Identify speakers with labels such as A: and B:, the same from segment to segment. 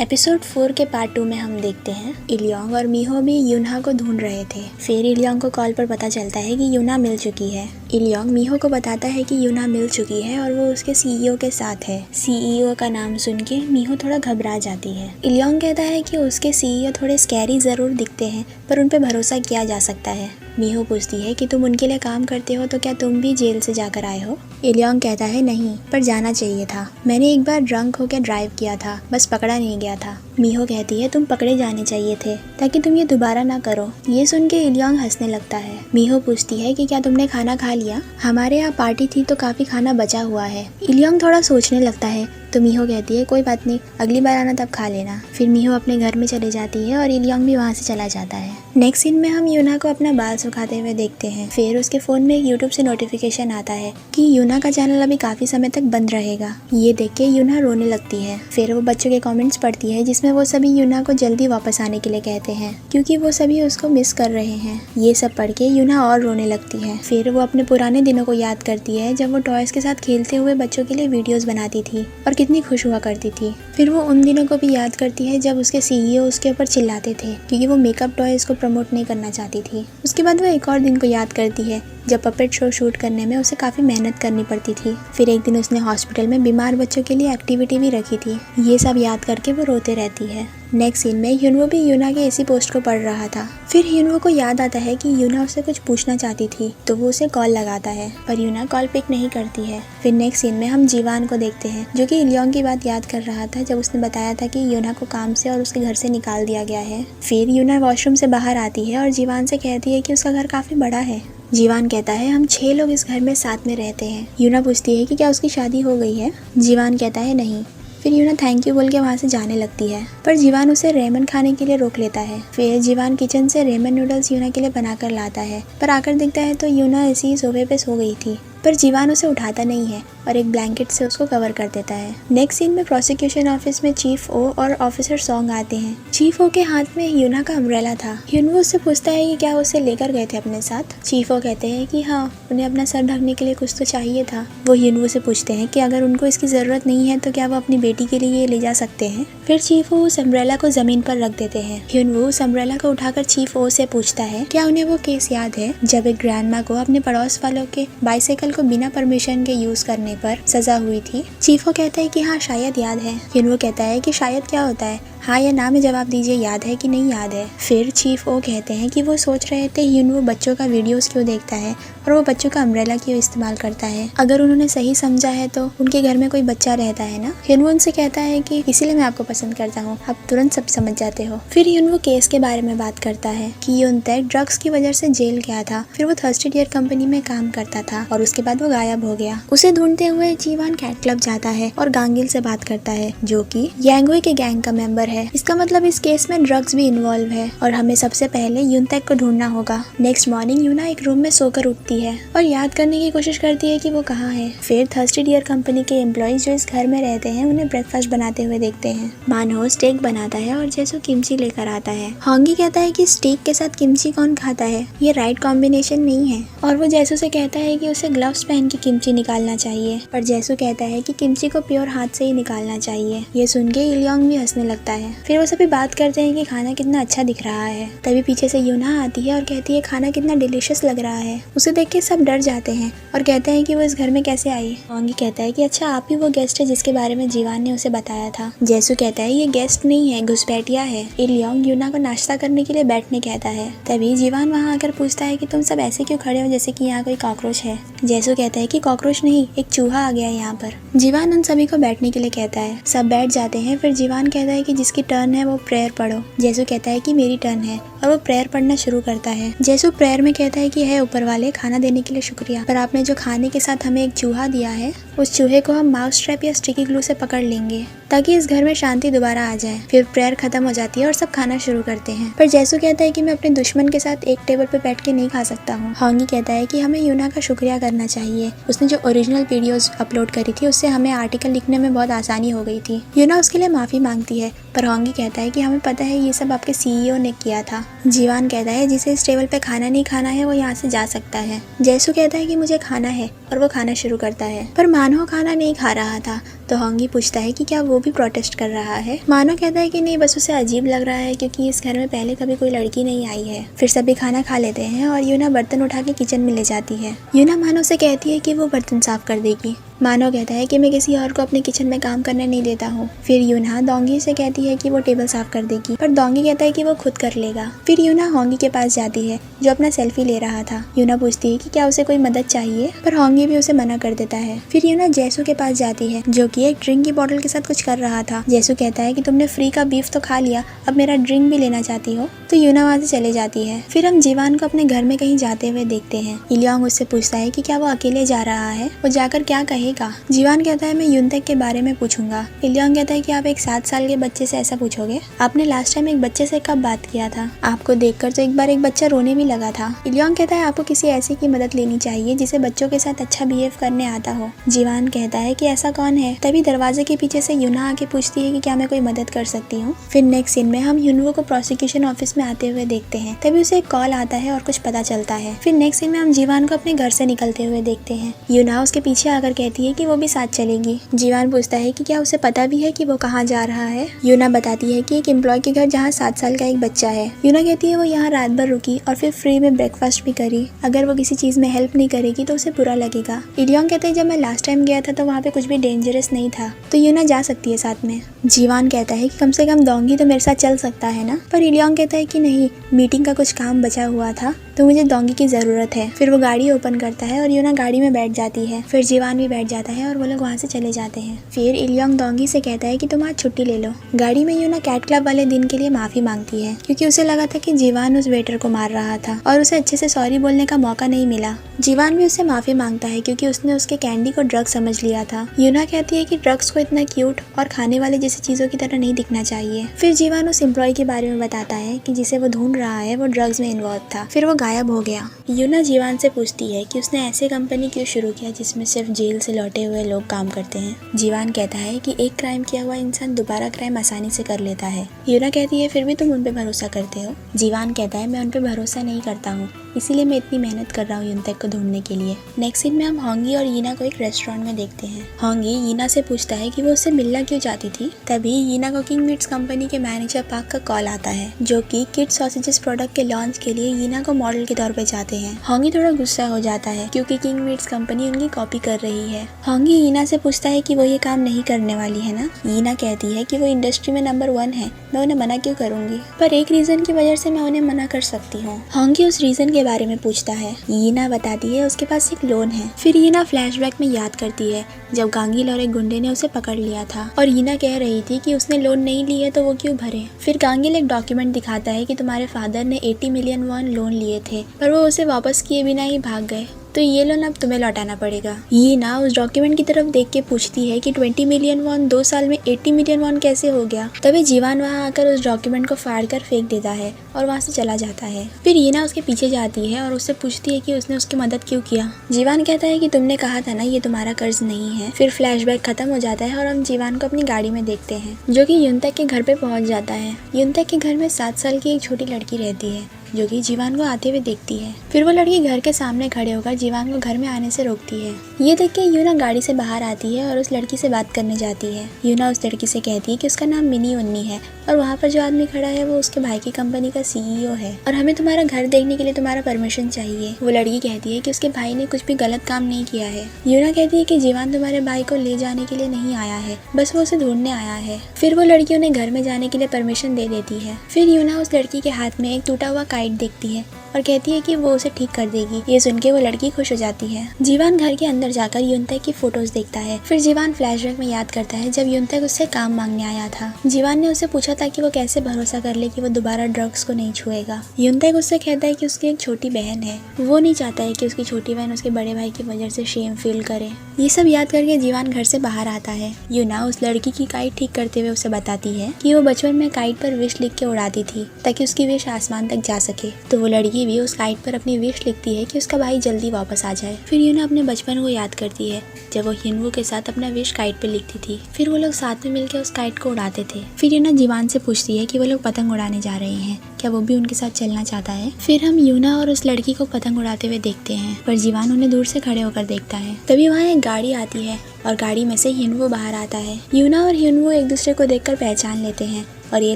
A: Episode 4 के part 2 में हम देखते हैं इलियोंग और मीहो भी यूना को ढूंढ रहे थे। फिर इलियोंग को कॉल पर पता चलता है कि यूना मिल चुकी है। इलियोंग मीहो को बताता है कि यूना मिल चुकी है और वो उसके सीईओ के साथ है। सीईओ का नाम सुन के मीहो थोड़ा घबरा जाती है। इलियोंग कहता है कि उसके सीईओ थोड़े स्कैरी ज़रूर दिखते हैं पर उन पर भरोसा किया जा सकता है। मीहो पूछती है कि तुम उनके लिए काम करते हो तो क्या तुम भी जेल से जाकर आए हो। इलियोंग कहता है नहीं, पर जाना चाहिए था। मैंने एक बार ड्रंक होकर ड्राइव किया था, बस पकड़ा नहीं गया था। मीहो कहती है तुम पकड़े जाने चाहिए थे ताकि तुम ये दोबारा ना करो। ये सुन के इलियोंग हंसने लगता है। मीहो पूछती है कि क्या तुमने खाना खा लिया? हमारे यहाँ पार्टी थी तो काफी खाना बचा हुआ है। इलियोंग थोड़ा सोचने लगता है तो मीहो कहती है कोई बात नहीं, अगली बार आना तब खा लेना। फिर मीहो अपने घर में चले जाती है और इलियोंग भी वहाँ से चला जाता है। नेक्स्ट सीन में हम यूना को अपना बाल सुखाते हुए देखते हैं। फिर उसके फोन में यूट्यूब से नोटिफिकेशन आता है कि यूना का चैनल अभी काफी समय तक बंद रहेगा। ये देख के यूना रोने लगती है। फिर वो बच्चों के कमेंट्स पढ़ती है जिसमें वो सभी यूना को जल्दी वापस आने के लिए कहते हैं क्योंकि वो सभी उसको मिस कर रहे हैं। ये सब पढ़ के यूना और रोने लगती है। फिर वो अपने पुराने दिनों को याद करती है जब वो टॉयज के साथ खेलते हुए बच्चों के लिए वीडियोस बनाती थी और कितनी खुश हुआ करती थी। फिर वो उन दिनों को भी याद करती है जब उसके सीईओ उसके ऊपर चिल्लाते थे क्योंकि वो मेकअप टॉयज को प्रमोट नहीं करना चाहती थी। उसके बाद वो एक और दिन को याद करती है जब पपेट शो शूट करने में उसे काफ़ी मेहनत करनी पड़ती थी। फिर एक दिन उसने हॉस्पिटल में बीमार बच्चों के लिए एक्टिविटी भी रखी थी। ये सब याद करके वो रोते रहती है। नेक्स्ट सीन में ह्यूनवो भी यूना के इसी पोस्ट को पढ़ रहा था। फिर ह्यूनवो को याद आता है कि यूना उससे कुछ पूछना चाहती थी तो वो उसे कॉल लगाता है पर यूना कॉल पिक नहीं करती है। फिर नेक्स्ट सीन में हम जीवान को देखते हैं जो कि इलियोंग की बात याद कर रहा था जब उसने बताया था कि यूना को काम से और उसके घर से निकाल दिया गया है। फिर यूना वॉशरूम से बाहर आती है और जीवान से कहती है कि उसका घर काफ़ी बड़ा है। जीवान कहता है हम 6 लोग इस घर में साथ में रहते हैं। यूना पूछती है कि क्या उसकी शादी हो गई है? जीवान कहता है नहीं। फिर यूना थैंक यू बोल के वहाँ से जाने लगती है पर जीवान उसे रेमन खाने के लिए रोक लेता है। फिर जीवान किचन से रेमन नूडल्स यूना के लिए बनाकर लाता है पर आकर देखता है तो यूना इसी सोफे पे सो गई थी। पर जीवान उसे उठाता नहीं है और एक ब्लैंकेट से उसको कवर कर देता है। नेक्स्ट सीन में प्रोसिक्यूशन ऑफिस में चीफ ओ और ऑफिसर सॉन्ग आते हैं। चीफ ओ के हाथ में यूना का अम्ब्रेला था। ह्यूनवो उससे पूछता है कि क्या उसे लेकर गए थे अपने साथ। चीफ ओ कहते हैं कि हाँ, उन्हें अपना सर ढकने के लिए कुछ तो चाहिए था। वो ह्यूनवो से पूछते हैं कि अगर उनको इसकी जरूरत नहीं है तो क्या वो अपनी बेटी के लिए ये ले जा सकते हैं। फिर चीफ ओ उस अम्ब्रेला को जमीन पर रख देते हैं। ह्यूनवो उस अम्ब्रेला को उठाकर चीफ ओ से पूछता है क्या उन्हें वो केस याद है जब एक ग्रैंडमा को अपने पड़ोस वालों के बाइसाइकिल को बिना परमिशन के यूज करने पर सजा हुई थी। चीफो कहता है कि हाँ शायद याद है। ह्यूनवो कहता है कि शायद क्या होता है, हाँ या ना में जवाब दीजिए, याद है कि नहीं याद है। फिर चीफ ओ कहते हैं कि वो सोच रहे थे ह्यूनवो बच्चों का वीडियोस क्यों देखता है और वो बच्चों का अम्ब्रेला क्यों इस्तेमाल करता है। अगर उन्होंने सही समझा है तो उनके घर में कोई बच्चा रहता है ना। ह्यूनवो उनसे कहता है कि इसीलिए मैं आपको पसंद करता हूँ, आप तुरंत सब समझ जाते हो। फिर ह्यूनवो केस के बारे में बात करता है कि यूनताक ड्रग्स की वजह से जेल गया था। फिर वो थर्स्टी डियर कंपनी में काम करता था और उसके बाद वो गायब हो गया। उसे ढूंढते हुए जीवान कैट क्लब जाता है और गांगिल से बात करता है जो कि यांगुई के गैंग का मेंबर है। इसका मतलब इस केस में ड्रग्स भी इन्वॉल्व है और हमें सबसे पहले यूनताक को ढूंढना होगा। नेक्स्ट मॉर्निंग यूना एक रूम में सोकर उठती है और याद करने की कोशिश करती है कि वो कहाँ है। फिर थर्स्टी डियर कंपनी के एम्प्लॉइज जो इस घर में रहते हैं उन्हें ब्रेकफास्ट बनाते हुए देखते हैं। मानहो स्टेक बनाता है और जैसू किमची लेकर आता है। होंगी कहता है कि स्टेक के साथ किमची कौन खाता है, ये राइट कॉम्बिनेशन नहीं है। और वो जैसू से कहता है कि उसे ग्लव्स पहन के किमची निकालना चाहिए पर जैसू कहता है कि किमची को प्योर हाथ से ही निकालना चाहिए। ये सुन के इलियोंग भी हंसने लगता है। फिर वो सभी बात करते हैं कि खाना कितना अच्छा दिख रहा है। तभी पीछे से यूना आती है और कहती है खाना कितना डिलीशियस लग रहा है। उसे देख के सब डर जाते हैं और कहते हैं कि वो इस घर में कैसे आई। होंगी कहता है कि अच्छा आप ही वो गेस्ट है जिसके बारे में जीवान ने उसे बताया था। जैसू कहता है ये गेस्ट नहीं है, घुसपैठिया है। इलियोंग यूना को नाश्ता करने के लिए बैठने कहता है। तभी जीवान वहाँ आकर पूछता है कि तुम सब ऐसे क्यों खड़े हो जैसे कि यहाँ कोई कॉकरोच है। जैसू कहता है कि कॉकरोच नहीं, एक चूहा आ गया है यहाँ पर। जीवान उन सभी को बैठने के लिए कहता है। सब बैठ जाते हैं। फिर जीवान कहता है कि जिसकी टर्न है वो प्रेयर पढ़ो। जैसू कहता है कि मेरी टर्न है और वो प्रेयर पढ़ना शुरू करता है। जैसू प्रेयर में कहता है कि है ऊपर वाले, खाना देने के लिए शुक्रिया, पर आपने जो खाने के साथ हमें एक चूहा दिया है उस चूहे को हम माउस ट्रैप या स्टिकी ग्लू से पकड़ लेंगे ताकि इस घर में शांति दोबारा आ जाए। फिर प्रेयर खत्म हो जाती है और सब खाना शुरू करते हैं। पर जैसू कहता है कि मैं अपने दुश्मन के साथ एक टेबल पे बैठ के नहीं खा सकता हूँ। होंगी कहता है कि हमें यूना का शुक्रिया करना चाहिए, उसने जो ओरिजिनल वीडियोस अपलोड करी थी उससे हमें आर्टिकल लिखने में बहुत आसानी हो गई थी। यूना उसके लिए माफी मांगती है पर होंगी कहता है कि हमें पता है ये सब आपके सीईओ ने किया था। जीवान कहता है जिसे इस टेबल पे खाना नहीं खाना है वो यहाँ से जा सकता है। जैसू कहता है कि मुझे खाना है और वो खाना शुरू करता है पर मानहो खाना नहीं खा रहा था तो होंगी पूछता है कि क्या वो भी प्रोटेस्ट कर रहा है। मानो कहता है कि नहीं, बस उसे अजीब लग रहा है क्योंकि इस घर में पहले कभी कोई लड़की नहीं आई है। फिर सभी खाना खा लेते हैं और यूना बर्तन उठा के किचन में ले जाती है। यूना मानो से कहती है कि वो बर्तन साफ कर देगी। मानो कहता है कि मैं किसी और को अपने किचन में काम करने नहीं देता हूँ। फिर यूना डोंगी से कहती है कि वो टेबल साफ कर देगी, पर डोंगी कहता है कि वो खुद कर लेगा। फिर यूना होंगी के पास जाती है जो अपना सेल्फी ले रहा था। यूना पूछती है कि क्या उसे कोई मदद चाहिए, पर होंगी भी उसे मना कर देता है। फिर यूना जैसू के पास जाती है जो कि एक ड्रिंक की बोतल के साथ कुछ कर रहा था। जैसू कहता है कि तुमने फ्री का बीफ तो खा लिया, अब मेरा ड्रिंक भी लेना चाहती हो। तो यूना वहाँ से चले जाती है। फिर हम जीवान को अपने घर में कहीं जाते हुए देखते हैं। इलियांग उससे पूछता है कि क्या वो अकेले जा रहा है, वो जाकर क्या कहेगा। जीवान कहता है मैं यूनतेक के बारे में पूछूंगा। इलियांग कहता है कि आप एक 7 साल के बच्चे से ऐसा पूछोगे, आपने लास्ट टाइम एक बच्चे से कब बात किया था, आपको देखकर तो एक बार एक बच्चा रोने भी लगा था। इलियांग कहता है आपको किसी ऐसे की मदद लेनी चाहिए जिसे बच्चों के साथ अच्छा बिहेव करने आता हो। जीवान कहता है कि ऐसा कौन है। तभी दरवाजे के पीछे से यूना आके पूछती है कि क्या मैं कोई मदद कर सकती हूँ। फिर नेक्स्ट सीन में हम यूनवो को प्रोसिक्यूशन ऑफिस में आते हुए देखते हैं। तभी उसे एक कॉल आता है और कुछ पता चलता है। फिर नेक्स्ट सीन में हम जीवान को अपने घर से निकलते हुए देखते हैं। यूना उसके पीछे आकर कहती है कि वो भी साथ चलेगी। जीवान पूछता है कि क्या उसे पता भी है कि वो कहाँ जा रहा है। यूना बताती है कि एक एम्प्लॉय के घर जहाँ 7 साल का एक बच्चा है। यूना कहती है वो यहाँ रात भर रुकी और फिर फ्री में ब्रेकफास्ट भी करी। अगर वो किसी चीज में हेल्प नहीं करेगी तो उसे बुरा लगेगा। इलियांग कहते हैं जब मैं लास्ट टाइम गया था तो वहाँ पे कुछ भी डेंजरस नहीं था, तो यूना जा सकती है साथ में। जीवान कहता है कि कम से कम डोंगी तो मेरे साथ चल सकता है ना, पर इलियांग कहता है कि नहीं, मीटिंग का कुछ काम बचा हुआ था तो मुझे डोंगी की जरूरत है। फिर वो गाड़ी ओपन करता है और यूना गाड़ी में बैठ जाती है। फिर जीवान भी बैठ जाता है और वो लोग वहाँ से चले जाते हैं। फिर इलियांग डोंगी से कहता है कि तुम आज छुट्टी ले लो। गाड़ी में यूना कैट क्लब वाले दिन के लिए माफी मांगती है क्योंकि उसे लगा था कि जीवान उस वेटर को मार रहा था और उसे अच्छे से सॉरी बोलने का मौका नहीं मिला। जीवान भी उससे माफी मांगता है क्योंकि उसने उसके कैंडी को ड्रग समझ लिया था। यूना कहती है कि ड्रग्स को इतना क्यूट और खाने वाले जैसी चीजों की तरह नहीं दिखना चाहिए। फिर जीवान उस एम्प्लॉय के बारे में बताता है कि जिसे वो ढूंढ रहा है वो ड्रग्स में इन्वॉल्व था, फिर वो गायब हो गया। यूना जीवान से पूछती है कि उसने ऐसे कंपनी क्यों शुरू किया जिसमें सिर्फ जेल से लौटे हुए लोग काम करते हैं। जीवान कहता है कि एक क्राइम किया हुआ इंसान दोबारा क्राइम आसानी से कर लेता है। यूना कहती है फिर भी तुम उन पे भरोसा करते हो। जीवान कहता है मैं उन पे भरोसा नहीं करता हूँ, इसीलिए मैं इतनी मेहनत कर रहा हूँ यूनतेक को ढूंढने के लिए। नेक्स्ट सीन में हम होंगी और यीना को एक रेस्टोरेंट में देखते हैं। होंगी यीना से पूछता है कि वो उससे मिलना क्यों चाहती थी। तभी यीना को किंग मीट्स कंपनी के मैनेजर पार्क का कॉल आता है जो कि किड सॉसेजेस प्रोडक्ट के लॉन्च के लिए यीना को मॉडल के तौर पे चाहते हैं। होंगी थोड़ा गुस्सा हो जाता है क्योंकि किंग मीट्स कंपनी उनकी कॉपी कर रही है। होंगी यीना से पूछता है कि वो ये काम नहीं करने वाली है ना। यीना कहती है कि वो इंडस्ट्री में नंबर 1 है, मैं उन्हें मना क्यों करूंगी, पर एक रीजन की वजह से मैं उन्हें मना कर सकती हूँ। होंगी उस रीजन के बारे में पूछता है। यीना बताती है उसके पास एक लोन है। फिर यीना फ्लैशबैक में याद करती है जब गांगिल और एक गुंडे ने उसे पकड़ लिया था और यीना कह रही थी कि उसने लोन नहीं ली है तो वो क्यों भरे। फिर गांगिल एक डॉक्यूमेंट दिखाता है कि तुम्हारे फादर ने 80 मिलियन वॉन लोन लिए थे पर वो उसे वापस किए बिना ही भाग गए, तो ये लोन अब तुम्हें लौटाना पड़ेगा। यीना उस डॉक्यूमेंट की तरफ देख के पूछती है कि 20 मिलियन वॉन 2 साल में 80 मिलियन वॉन कैसे हो गया। तभी जीवान वहाँ आकर उस डॉक्यूमेंट को फाड़ कर फेंक देता है और वहाँ से चला जाता है। फिर यीना उसके पीछे जाती है और उससे पूछती है कि उसने उसकी मदद क्यों किया। जीवान कहता है कि तुमने कहा था ना ये तुम्हारा कर्ज नहीं है। फिर फ्लैशबैक खत्म हो जाता है और हम जीवान को अपनी गाड़ी में देखते हैं जो कि यूनतेक के घर पे पहुंच जाता है। यूनतेक के घर में 7 साल की एक छोटी लड़की रहती है जो कि जीवान को आते हुए देखती है। फिर वो लड़की घर के सामने खड़े होकर जीवान को घर में आने से रोकती है। ये देख के यूना गाड़ी से बाहर आती है और उस लड़की से बात करने जाती है। यूना उस लड़की से कहती है कि उसका नाम मिनी उन्नी है और वहाँ पर जो आदमी खड़ा है वो उसके भाई की कंपनी का CEO है और हमें तुम्हारा घर देखने के लिए तुम्हारा परमिशन चाहिए। वो लड़की कहती है कि उसके भाई ने कुछ भी गलत काम नहीं किया है। यूना कहती है कि जीवान तुम्हारे भाई को ले जाने के लिए नहीं आया है, बस वो उसे ढूंढने आया है। फिर वो लड़की उन्हें घर में जाने के लिए परमिशन दे देती है। फिर यूना उस लड़की के हाथ में एक टूटा हुआ काइट देखती है और कहती है कि वो उसे ठीक कर देगी। ये सुन के वो लड़की खुश हो जाती है। जीवान घर के अंदर जाकर यूनतेक की फोटोज देखता है। फिर जीवान फ्लैशबैक में याद करता है जब यूनतेक उससे काम मांगने आया था। जीवान ने उससे पूछा था कि वो कैसे भरोसा कर ले कि वो दोबारा ड्रग्स को नहीं छुएगा। यूनतेक उससे कहता है कि उसकी एक छोटी बहन है, वो नहीं चाहता है कि उसकी छोटी बहन उसके बड़े भाई की वजह से शेम फील करे। ये सब याद करके जीवान घर से बाहर आता है। यूना उस लड़की की काइट ठीक करते हुए उसे बताती है कि वो बचपन में काइट पर विश लिख के उड़ाती थी ताकि उसकी विश आसमान तक जा सके। तो वो लड़की भी उस काइट पर अपनी विश लिखती है कि उसका भाई जल्दी वापस आ जाए। फिर यूना अपने बचपन को याद करती है जब वो हिनवू के साथ अपना विश काइट पे लिखती थी। फिर वो लोग साथ में मिलकर उस काइट को उड़ाते थे। फिर यूना जीवान से पूछती है कि वो लोग पतंग उड़ाने जा रहे हैं, क्या वो भी उनके साथ चलना चाहता है। फिर हम यूना और उस लड़की को पतंग उड़ाते हुए देखते हैं, पर जीवान उन्हें दूर से खड़े होकर देखता है। तभी वहाँ एक गाड़ी आती है और गाड़ी में से ह्यूनवो बाहर आता है। यूना और ह्यूनवो एक दूसरे को देखकर पहचान लेते हैं और ये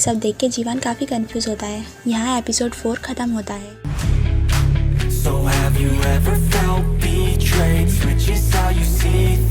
A: सब देख के जीवान काफी कंफ्यूज होता है। यहाँ एपिसोड 4 खत्म होता है।
B: So have you ever felt betrayed? Switches how you see